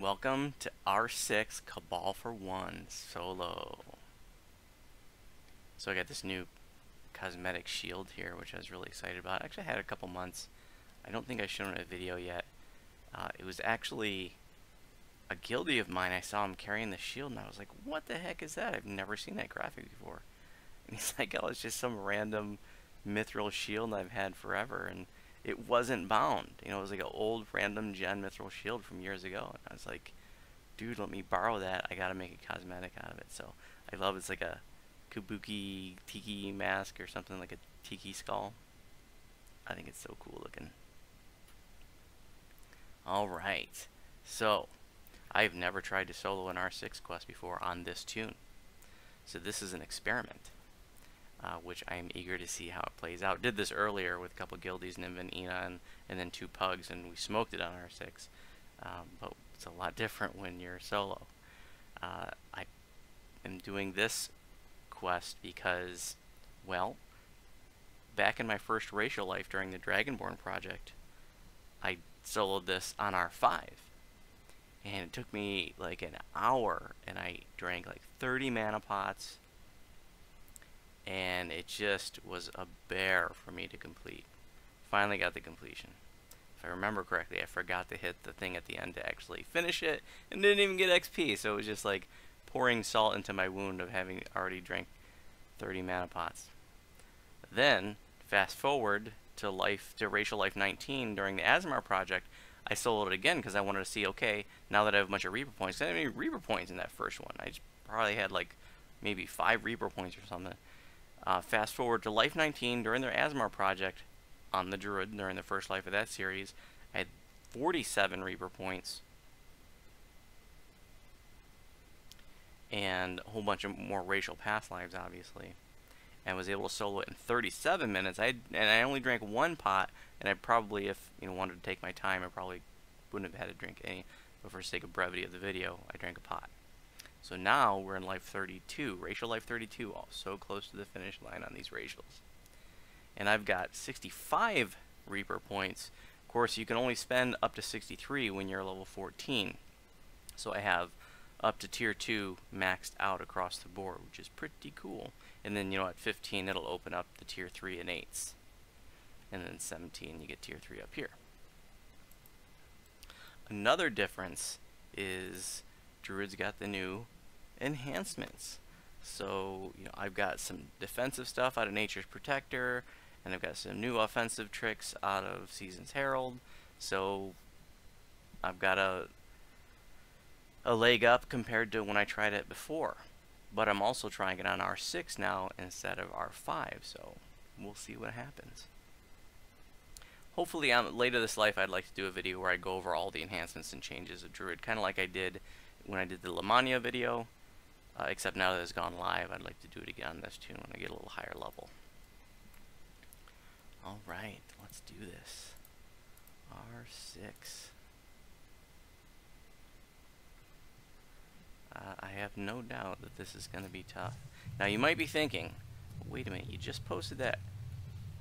Welcome to R6 Cabal for 1 solo. So I got this new cosmetic shield here, which I was really excited about. Actually, I had it a couple months. I don't think I've shown it a video yet. It was actually a guildie of mine. I saw him carrying the shield, and I was like, what the heck is that? I've never seen that graphic before. And he's like, oh, it's just some random mithril shield I've had forever. And it wasn't bound. You know, it was like an old random gen mithril shield from years ago. And I was like, dude, let me borrow that. I gotta make a cosmetic out of it. So I love it's like a kabuki tiki mask or something, like a tiki skull. I think it's so cool looking. Alright, so I've never tried to solo an R6 quest before on this tune. So this is an experiment, which I am eager to see how it plays out. Did this earlier with a couple guildies, Nimva and Ina, and then 2 pugs, and we smoked it on R6. But it's a lot different when you're solo. I am doing this quest because, well, back in my first racial life during the Dragonborn project, I soloed this on R5. And it took me like an hour, and I drank like 30 mana pots, and it just was a bear for me to complete. Finally got the completion. If I remember correctly, I forgot to hit the thing at the end to actually finish it, and didn't even get XP, so it was just like pouring salt into my wound of having already drank 30 mana pots. Then, fast forward to Racial Life 19 during the Asmar project, I soloed it again because I wanted to see, okay, now that I have a bunch of Reaper points, I didn't have any Reaper points in that first one. I just probably had like maybe 5 Reaper points or something. Fast forward to Life 19 during their Asmar project on the Druid during the first life of that series. I had 47 Reaper points and a whole bunch of more racial past lives, obviously, and was able to solo it in 37 minutes. And I only drank 1 pot, and I probably, if wanted to take my time, I probably wouldn't have had to drink any, but for sake of brevity of the video, I drank a pot. So now we're in Life 32, Racial Life 32, all so close to the finish line on these racials. And I've got 65 Reaper points. Of course, you can only spend up to 63 when you're level 14. So I have up to tier 2 maxed out across the board, which is pretty cool. And then, at 15 it'll open up the tier 3 and 8s. And then 17 you get tier 3 up here. Another difference is Druid's got the new enhancements. So, I've got some defensive stuff out of Nature's Protector, and I've got some new offensive tricks out of Season's Herald. So I've got a leg up compared to when I tried it before. But I'm also trying it on R6 now instead of R5, so we'll see what happens. Hopefully later this life I'd like to do a video where I go over all the enhancements and changes of Druid, kind of like I did when I did the Lamania video, except now that it's gone live, I'd like to do it again on this tune when I get a little higher level. Alright, let's do this. R6. I have no doubt that this is going to be tough. Now you might be thinking, wait a minute, you just posted that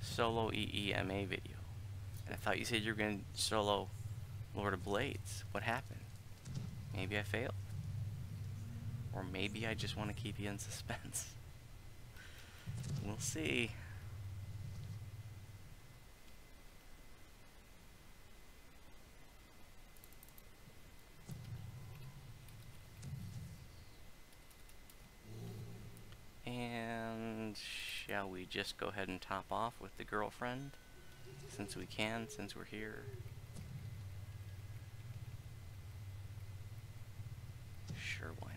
solo EEMA video, and I thought you said you were going to solo Lord of Blades. What happened? Maybe I failed. Or maybe I just want to keep you in suspense. We'll see. And shall we just go ahead and top off with the girlfriend? Since we can, since we're here. Sure, why not?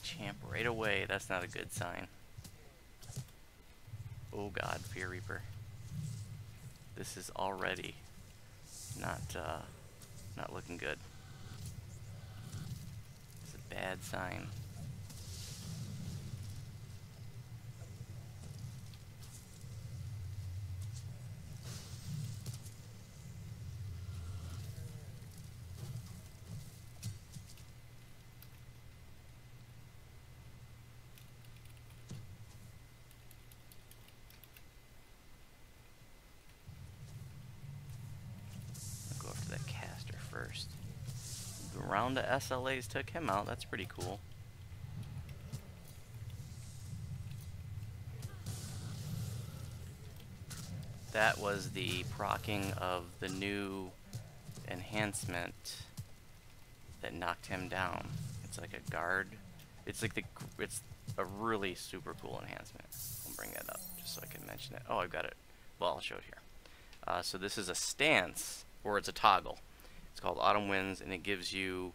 Champ right away. That's not a good sign. Oh god, Fear Reaper. This is already not looking good. It's a bad sign. I'll go after that caster first. The round of SLAs took him out. That's pretty cool. That was the proccing of the new enhancement that knocked him down. It's like a guard. It's a really super cool enhancement. I'll bring that up just so I can mention it. Oh, I've got it. Well, I'll show it here. So this is a stance, or it's a toggle. It's called Autumn Winds, and it gives you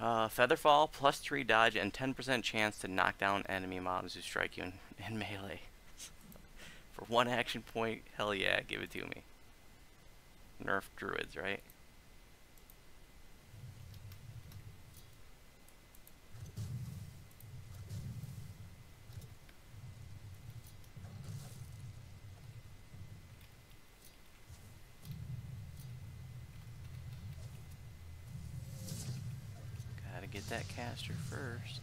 Featherfall, +3 dodge, and 10% chance to knock down enemy mobs who strike you in melee. For 1 action point, hell yeah, give it to me. Nerf druids, right? Gotta get that caster first.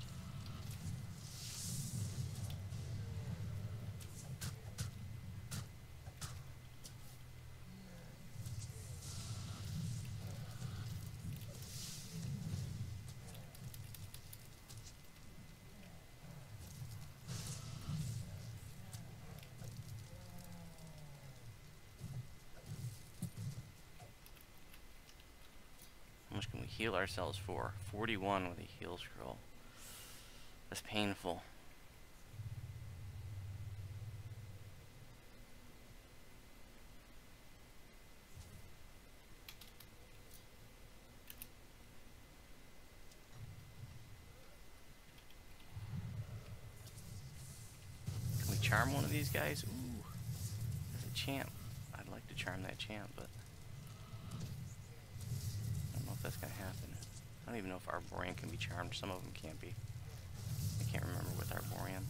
How much can we heal ourselves for? 41 with a heal scroll. That's painful. Can we charm one of these guys? Ooh, as a champ. I'd like to charm that champ, but I don't know if that's gonna happen. I don't even know if Arborian can be charmed. Some of them can't be. I can't remember with Arborian.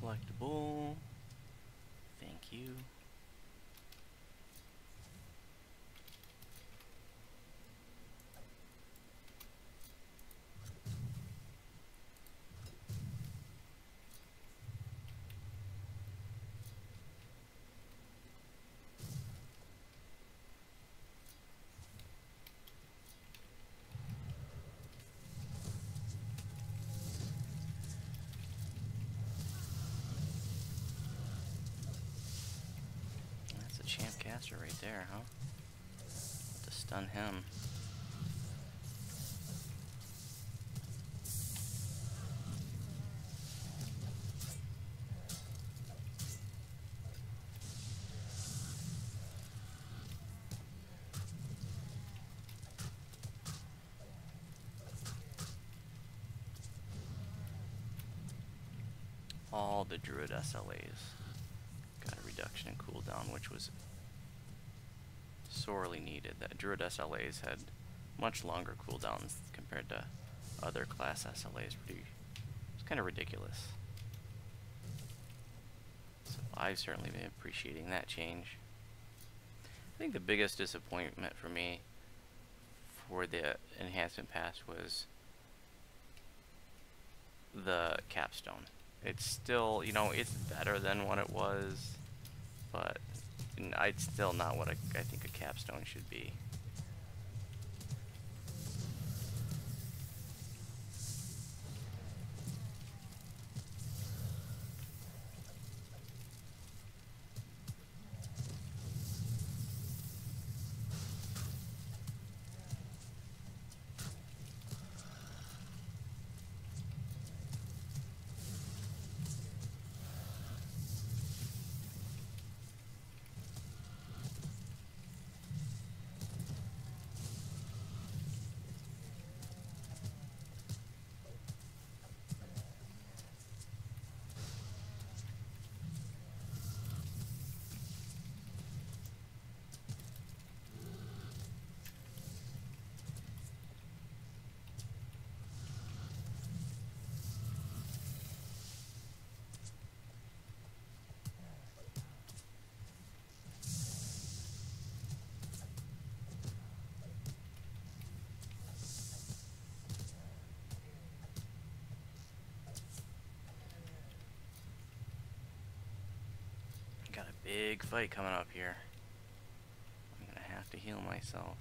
Collectible. Thank you. Champ caster right there, huh? To stun him. All the Druid SLAs got a reduction in cooldown, which was sorely needed. That Druid SLAs had much longer cooldowns compared to other class SLAs. It's kind of ridiculous. So I've certainly been appreciating that change. I think the biggest disappointment for me for the enhancement pass was the capstone. It's still, you know, it's better than what it was, but it's still not what I think a capstone should be. Big fight coming up here. I'm gonna have to heal myself.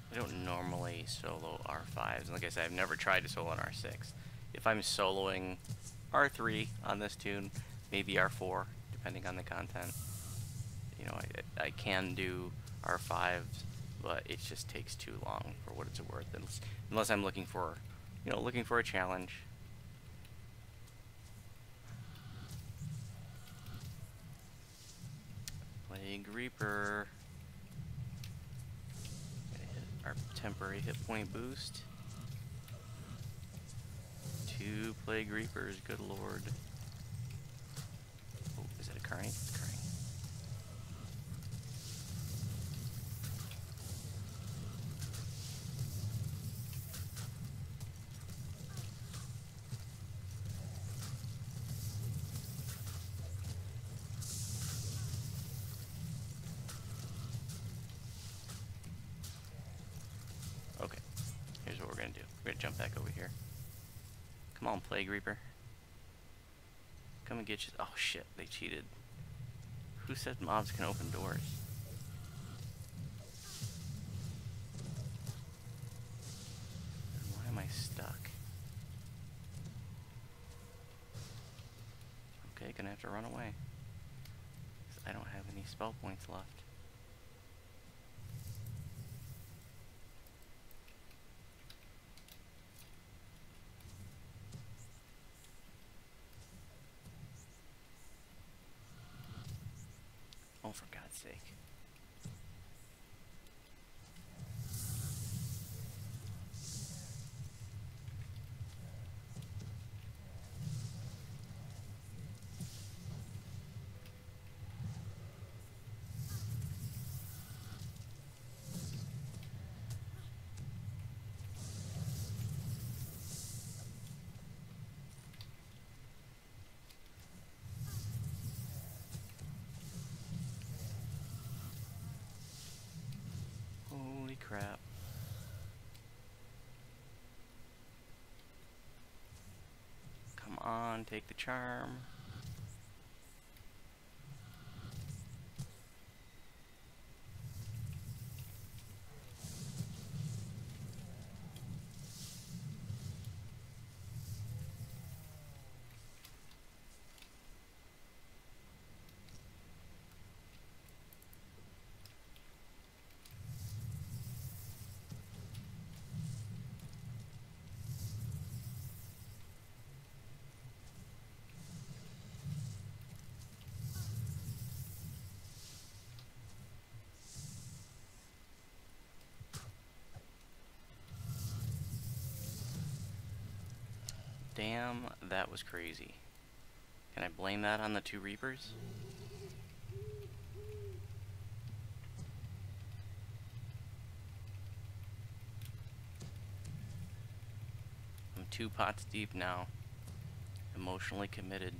I don't normally solo R5s, and like I said, I've never tried to solo an R6. If I'm soloing R3 on this tune, maybe R4, depending on the content. You know, I can do R5s, but it just takes too long for what it's worth, unless I'm looking for, you know, looking for a challenge. Plague Reaper. Our temporary hit point boost. 2 Plague Reapers, good lord. Oh, is that a Carnage? It's a Carnage. Okay, here's what we're gonna do. We're gonna jump back over here. Come on, Plague Reaper. Come and get you. Oh shit, they cheated. Who said mobs can open doors? Why am I stuck? Okay, gonna have to run away. 'Cause I don't have any spell points left. Oh, for God's sake. Holy crap. Come on, take the charm. Damn, that was crazy. Can I blame that on the 2 Reapers? 2 pots deep now. Emotionally committed.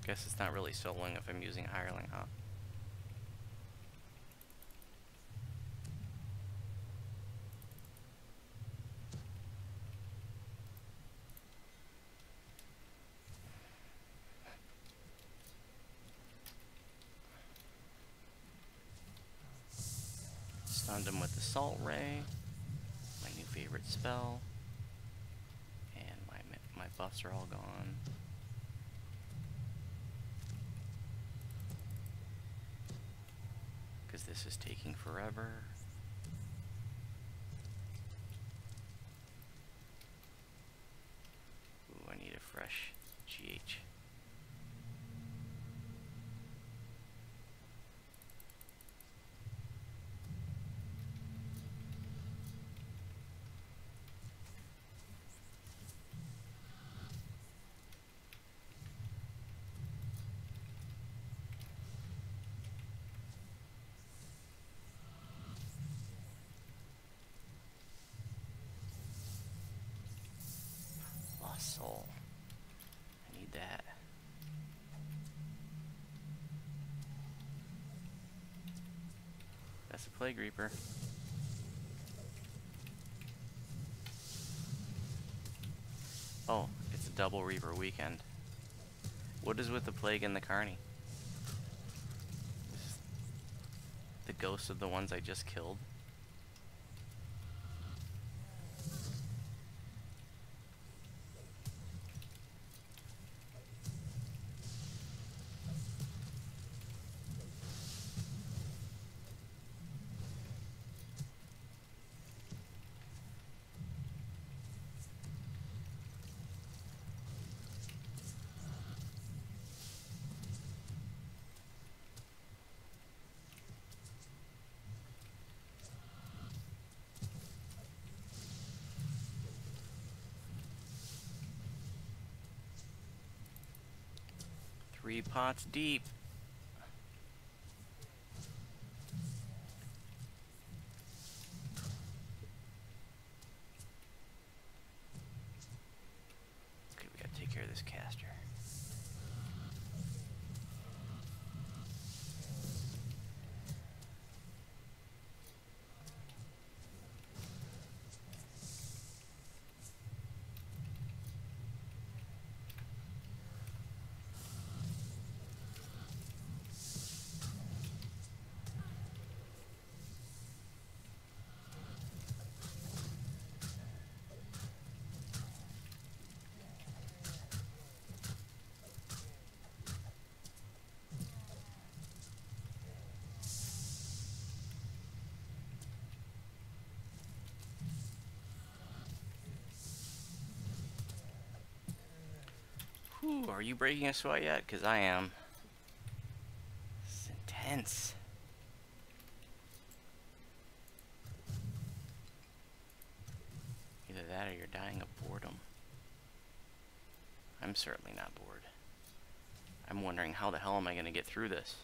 Guess it's not really soloing if I'm using hireling, huh? Stunned him with the Salt Ray, my new favorite spell, and my buffs are all gone. Because this is taking forever. Ooh, I need a fresh GH. Soul. I need that. That's a Plague Reaper. Oh, it's a double Reaper weekend. What is with the Plague and the Carney? Is this the ghosts of the ones I just killed? Three pots deep. Okay, we gotta take care of this caster. Whew, are you breaking a sweat yet? Because I am. This is intense. Either that or you're dying of boredom. I'm certainly not bored. I'm wondering how the hell am I going to get through this?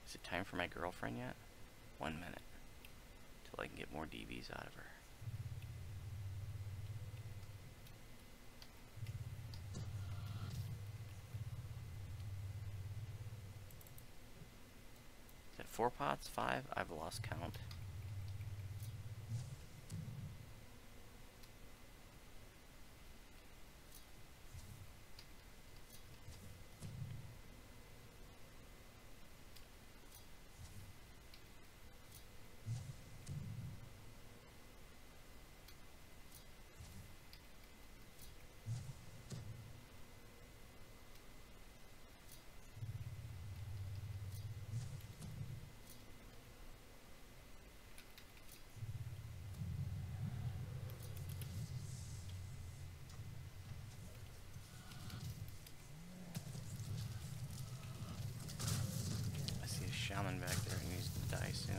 Is it time for my girlfriend yet? 1 minute. Till I can get more DVs out of her. Is that 4 pots? 5? I've lost count. shaman back there. He needs to die soon.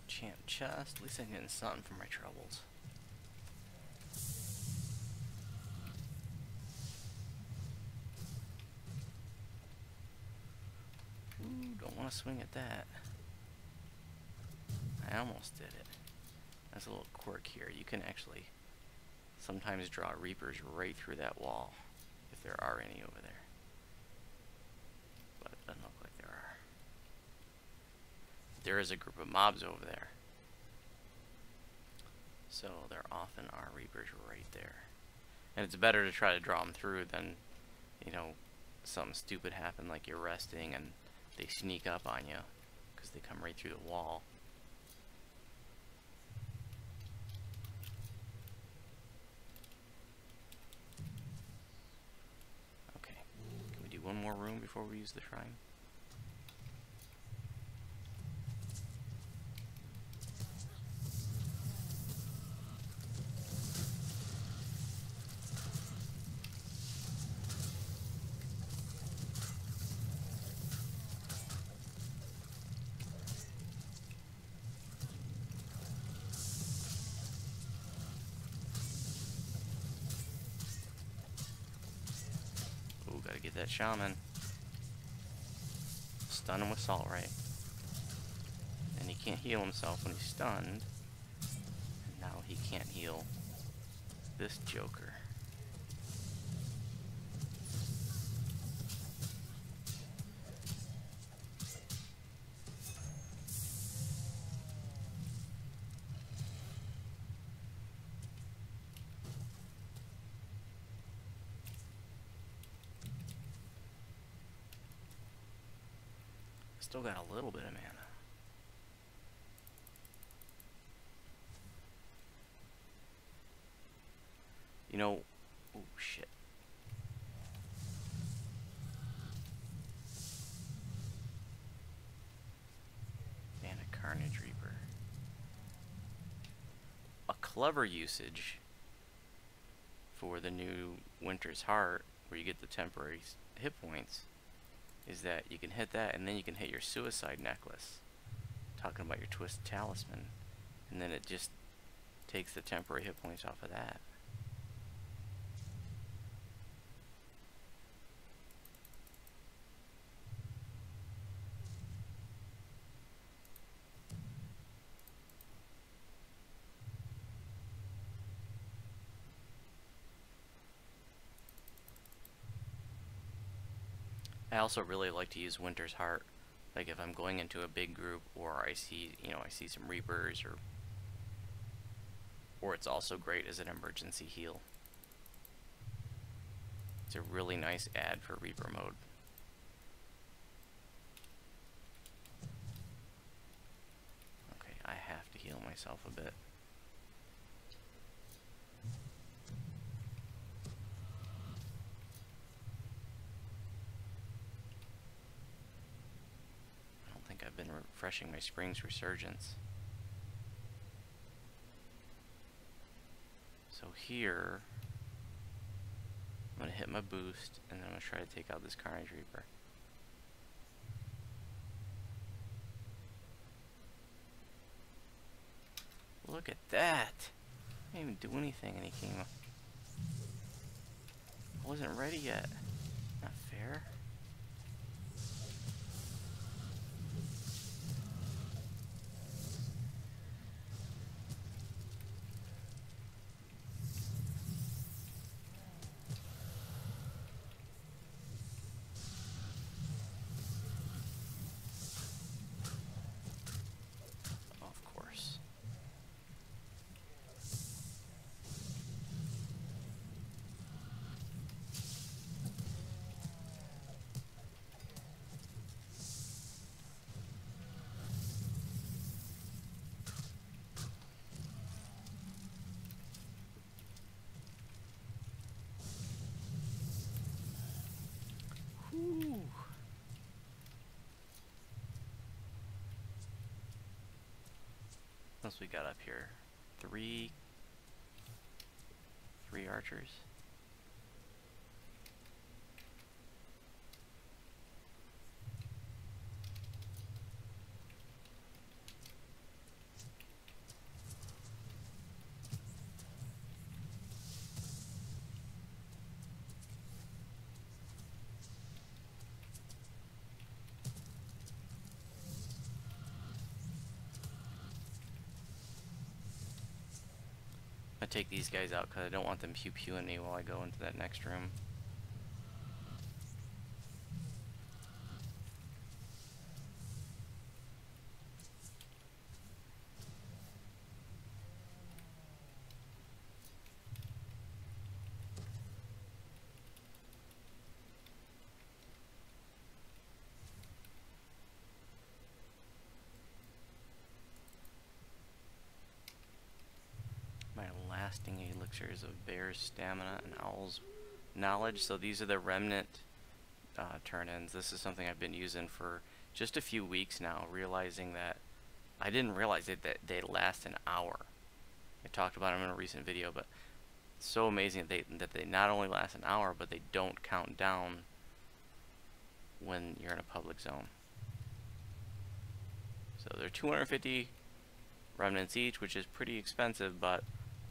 Champ chest. At least I'm getting something for my troubles. Ooh, don't want to swing at that. I almost did it. There's a little quirk here. You can actually sometimes draw reapers right through that wall, if there are any over there. But it doesn't look like there are. There is a group of mobs over there. So there often are reapers right there. And it's better to try to draw them through than, you know, something stupid happen like you're resting and they sneak up on you because they come right through the wall. Okay, can we do one more room before we use the shrine? Gotta get that shaman. Stun him with salt, right? And he can't heal himself when he's stunned. And now he can't heal this joker. Still got a little bit of mana. You know, oh shit. And a Carnage Reaper. A clever usage for the new Winter's Heart, where you get the temporary hit points, is that you can hit that and then you can hit your Suicide Necklace, talking about your Twist Talisman, and then it just takes the temporary hit points off of that. I also really like to use Winter's Heart, like if I'm going into a big group, or I see, you know, I see some Reapers, or it's also great as an emergency heal. It's a really nice add for Reaper mode. Okay, I have to heal myself a bit. I've been refreshing my Spring's Resurgence. So here, I'm going to hit my boost, and then I'm going to try to take out this Carnage Reaper. Look at that! I didn't even do anything and he came up. I wasn't ready yet. Not fair. else we got up here? Three archers. I take these guys out because I don't want them pew-pewing me while I go into that next room. Lasting elixirs of bear's stamina and owl's knowledge. So these are the remnant turn-ins. This is something I've been using for just a few weeks now, realizing that I didn't realize that they last an hour. I talked about them in a recent video, but it's so amazing that they not only last an hour, but they don't count down when you're in a public zone. So they're 250 remnants each, which is pretty expensive, but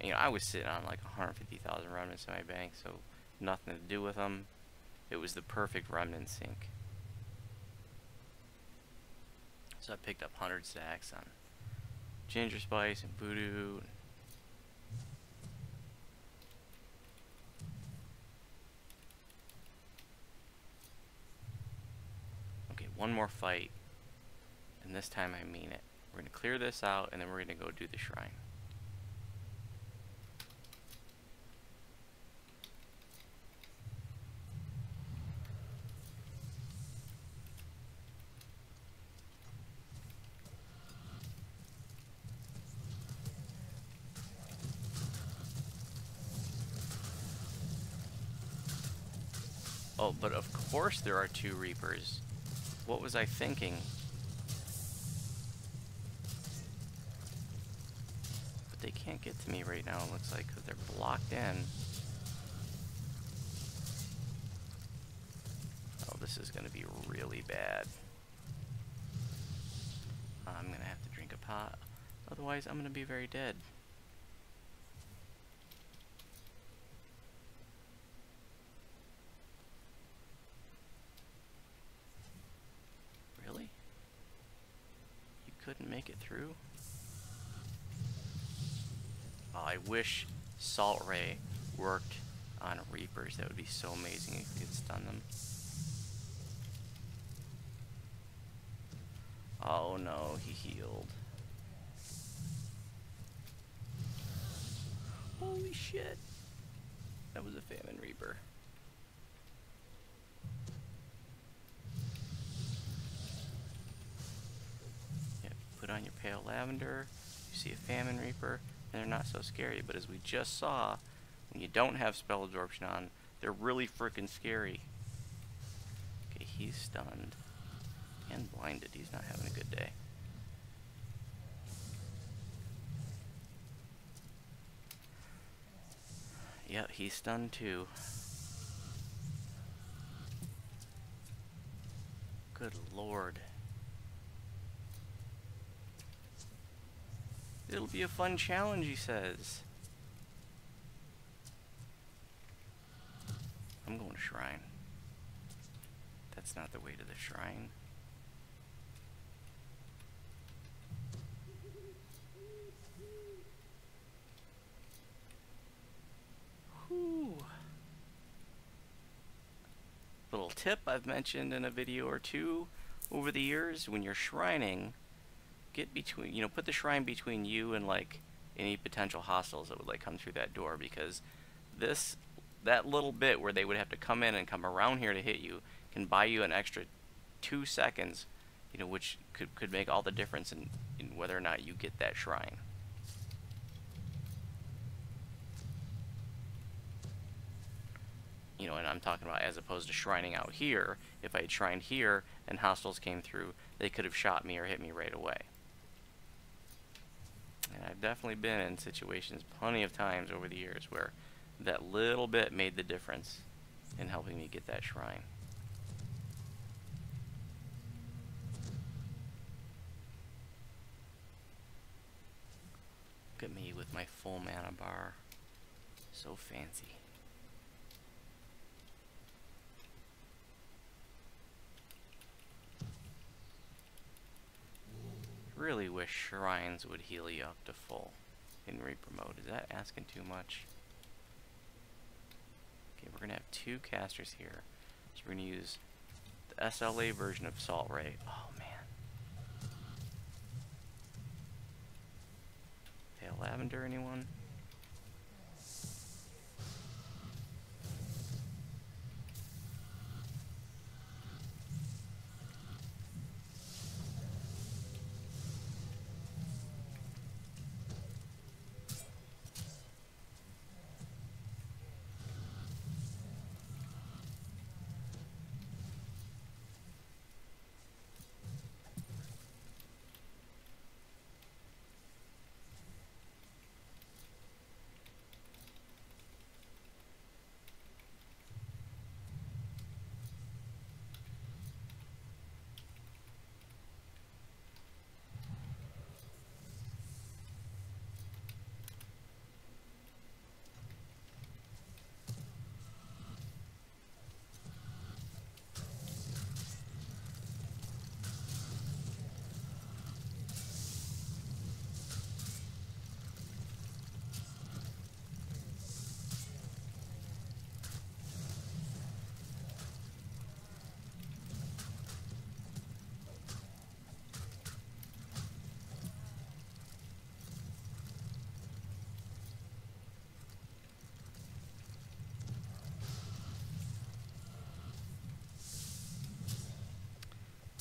you know, I was sitting on like 150,000 remnants in my bank, so nothing to do with them. It was the perfect remnant sink. So I picked up 100 stacks on Gingerspyce and Voodoo. Okay, one more fight, and this time I mean it. We're going to clear this out, and then we're going to go do the shrine. Oh, but of course there are 2 Reapers. What was I thinking? But they can't get to me right now, it looks like, because they're blocked in. Oh, this is going to be really bad. I'm going to have to drink a pot. Otherwise, I'm going to be very dead. Couldn't make it through. Oh, I wish Salt Ray worked on Reapers. That would be so amazing if we could stun them. Oh no, he healed. Holy shit. That was a Famine Reaper. Put on your Pale Lavender, you see a Famine Reaper, and they're not so scary. But as we just saw, when you don't have Spell Absorption on, they're really freaking scary. Okay, he's stunned and blinded. He's not having a good day. Yep, he's stunned too. Good lord. It'll be a fun challenge, he says. I'm going to Shrine. That's not the way to the Shrine. Whew. Little tip I've mentioned in a video or two over the years: when you're shrining, get between, you know, put the shrine between you and like any potential hostiles that would like come through that door, because that little bit where they would have to come in and come around here to hit you can buy you an extra 2 seconds, you know, which could make all the difference in whether or not you get that shrine. You know, and I'm talking about as opposed to shrining out here. If I had shrined here and hostiles came through, they could have shot me or hit me right away. definitely been in situations plenty of times over the years where that little bit made the difference in helping me get that shrine. Look at me with my full mana bar. So fancy. Really wish shrines would heal you up to full in Reaper mode. Is that asking too much? Okay, we're gonna have 2 casters here. So we're gonna use the SLA version of Salt Ray. Oh man. Pale Lavender, anyone?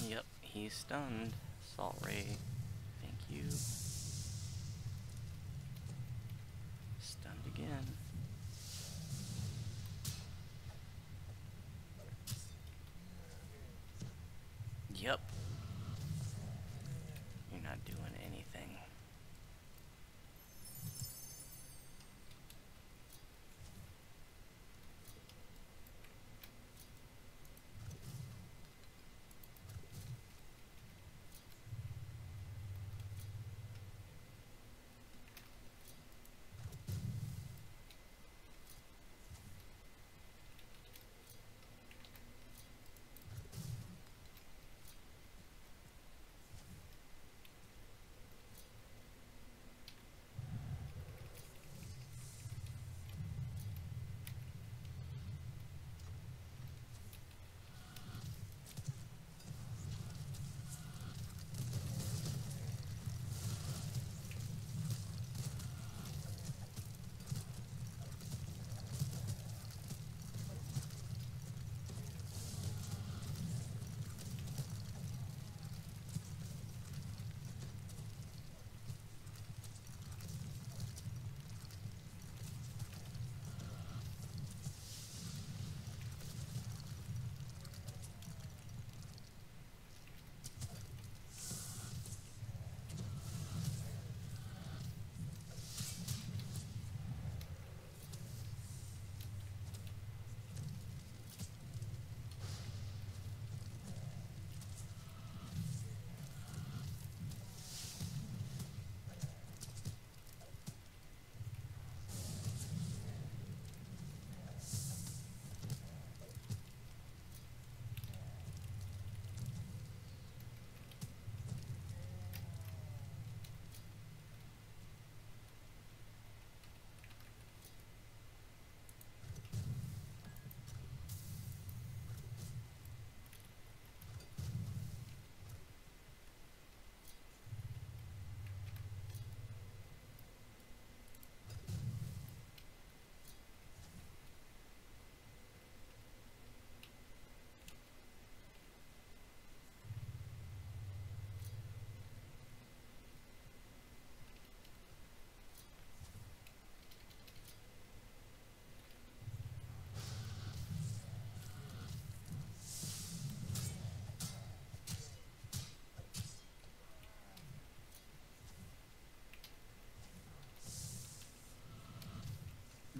Yep, he's stunned. Salt Ray. Thank you. Stunned again. Yep. You're not doing anything.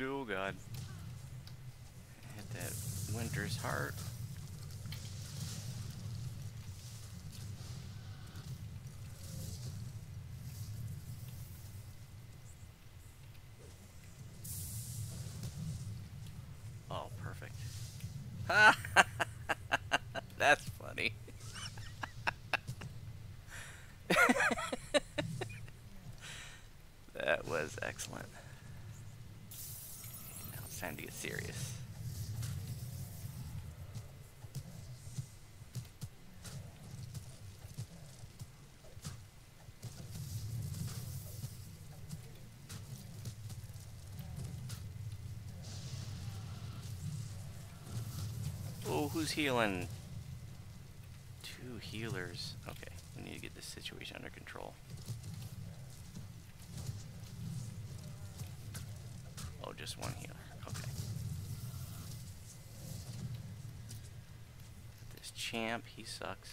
Oh god. Hit that Winter's Heart. Oh, perfect. That's funny. That was excellent. Now it's time to get serious. Oh, who's healing? 2 healers. Okay, we need to get this situation under control. Oh, just 1 healer. Okay. This champ, he sucks.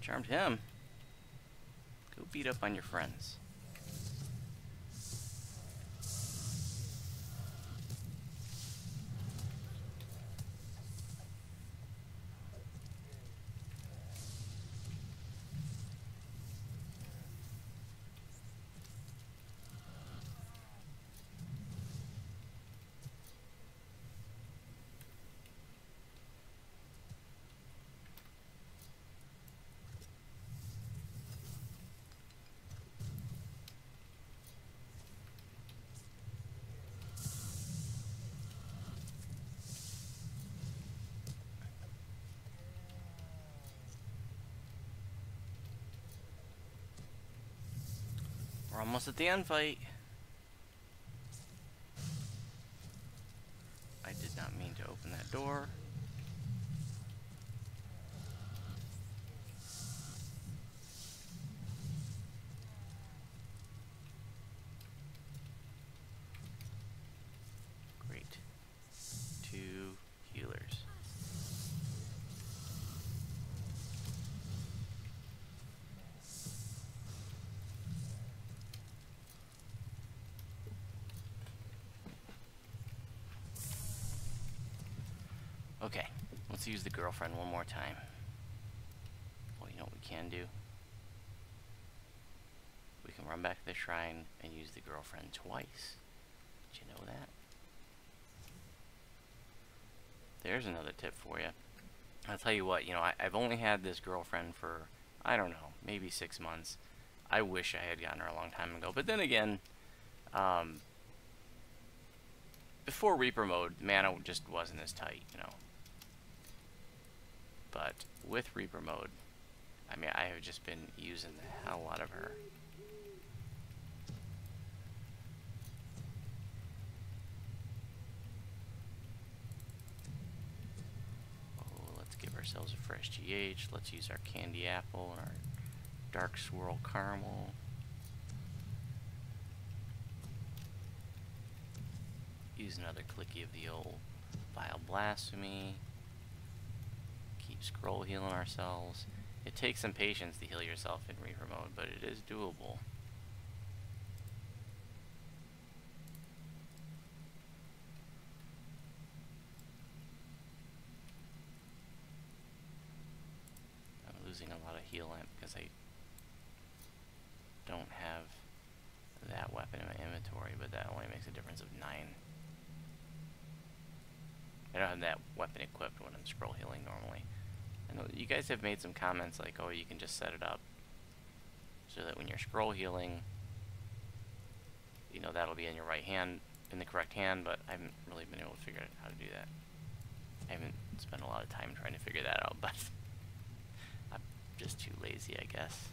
Charmed him. Go beat up on your friends. We're almost at the end fight. I did not mean to open that door. Great. 2 healers. Okay, let's use the girlfriend one more time. Well, you know what we can do? We can run back to the shrine and use the girlfriend twice. Did you know that? There's another tip for you. I'll tell you what, you know, I've only had this girlfriend for, I don't know, maybe 6 months. I wish I had gotten her a long time ago. But then again, before Reaper mode, mana just wasn't as tight, you know. But with Reaper mode, I mean, I have just been using the hell out of her. Oh, let's give ourselves a fresh GH. Let's use our Candy Apple and our Dark Swirl Caramel. Use another clicky of the old Vile Blasphemy. Keep scroll healing ourselves. It takes some patience to heal yourself in Reaper mode, but it is doable. I'm losing a lot of heal amp because I don't have that weapon in my inventory, but that only makes a difference of 9. I don't have that weapon equipped when I'm scroll healing normally. I know you guys have made some comments like, oh, you can just set it up so that when you're scroll healing, you know, that'll be in your right hand, in the correct hand, but I haven't really been able to figure out how to do that. I haven't spent a lot of time trying to figure that out, but I'm just too lazy, I guess.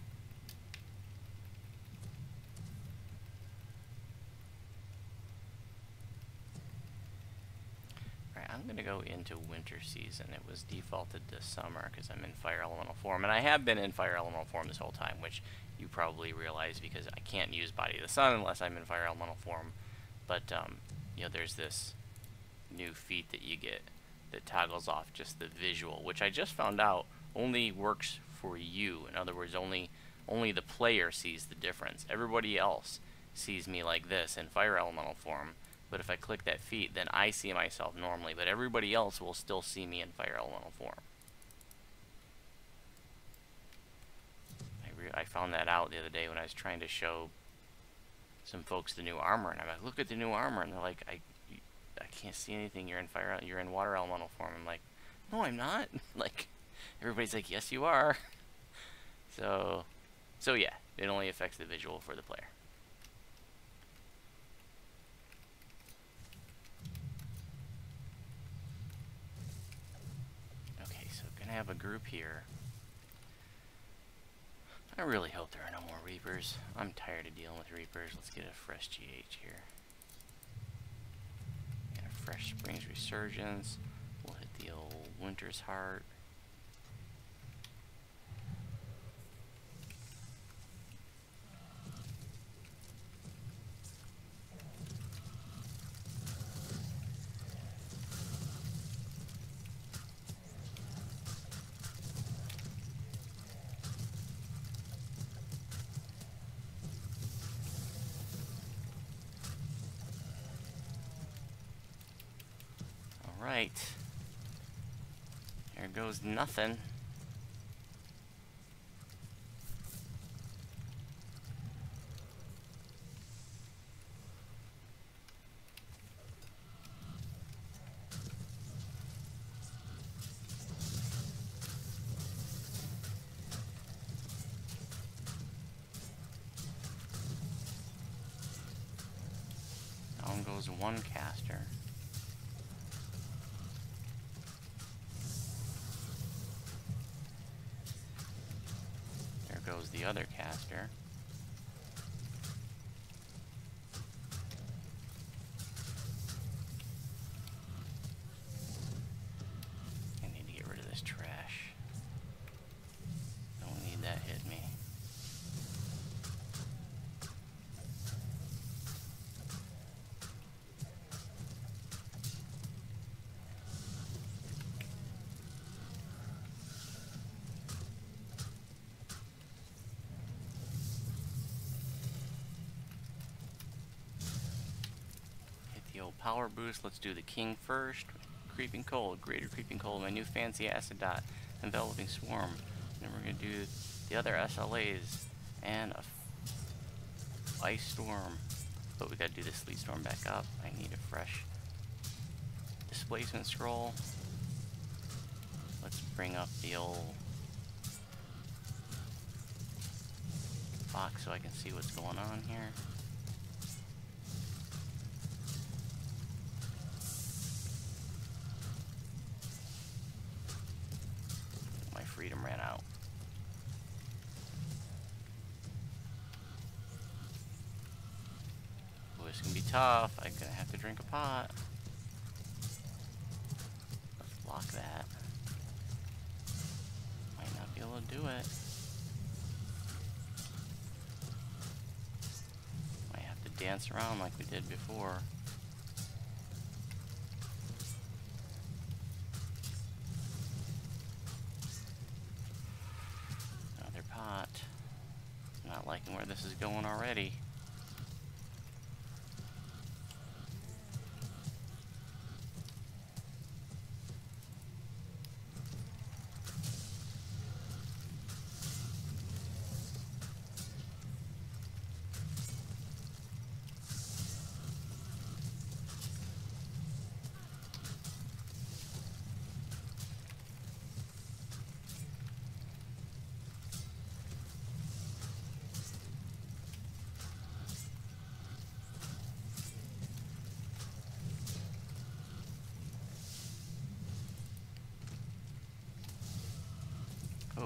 Alright, I'm gonna go into winter season. It was defaulted to summer because I'm in fire elemental form, and I have been in fire elemental form this whole time, which you probably realize because I can't use body of the sun unless I'm in fire elemental form. But you know, there's this new feat that you get that toggles off just the visual, which I just found out only works for you. In other words, only the player sees the difference. Everybody else sees me like this in fire elemental form, but if I click that feat, then I see myself normally, but everybody else will still see me in fire elemental form. I found that out the other day when I was trying to show some folks the new armor, and I'm like, look at the new armor, and they're like, I can't see anything. You're in water elemental form. I'm like, no, I'm not. Like, everybody's like, yes, you are. So yeah, it only affects the visual for the player. Okay, so gonna have a group here. I really hope there are no more Reapers. I'm tired of dealing with Reapers. Let's get a fresh GH here. And a fresh Spring's Resurgence. We'll hit the old Winter's Heart. Alright. There goes nothing. Down goes one caster. There goes the other caster. I need to get rid of this trash. Don't need that hit me. Power boost. Let's do the king first. Creeping cold, greater creeping cold, my new fancy acid dot, enveloping swarm. Then we're gonna do the other SLAs and a ice storm. But we gotta do the sleet storm back up. I need a fresh displacement scroll. Let's bring up the old box so I can see what's going on here. Freedom ran out. Oh, this can be tough. I'm gonna have to drink a pot. Let's block that. Might not be able to do it. Might have to dance around like we did before. Not liking where this is going already.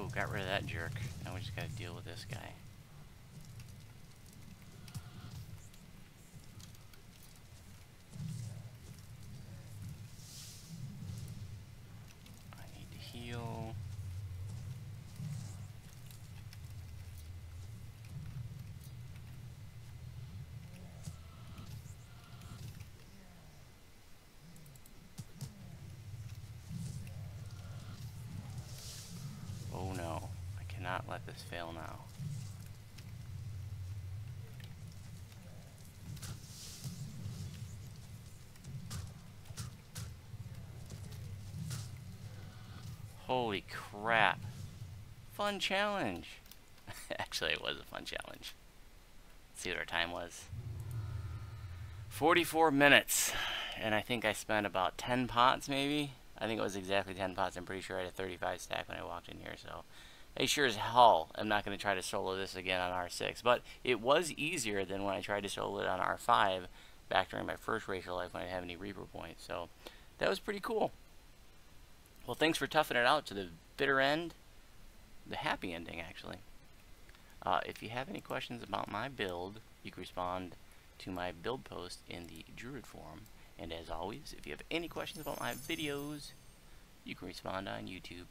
Oh, got rid of that jerk. Now we just gotta deal with this guy. I need to heal. Oh no, I cannot let this fail now. Holy crap. Fun challenge. Actually, it was a fun challenge. Let's see what our time was. 44 minutes. And I think I spent about 10 pots maybe. I think it was exactly 10 pots. I'm pretty sure I had a 35 stack when I walked in here. So I sure as hell am not going to try to solo this again on R6. But it was easier than when I tried to solo it on R5 back during my first racial life when I didn't have any Reaper points. So that was pretty cool. Well, thanks for toughing it out to the bitter end. The happy ending, actually. If you have any questions about my build, you can respond to my build post in the Druid forum. And as always, if you have any questions about my videos, you can respond on YouTube.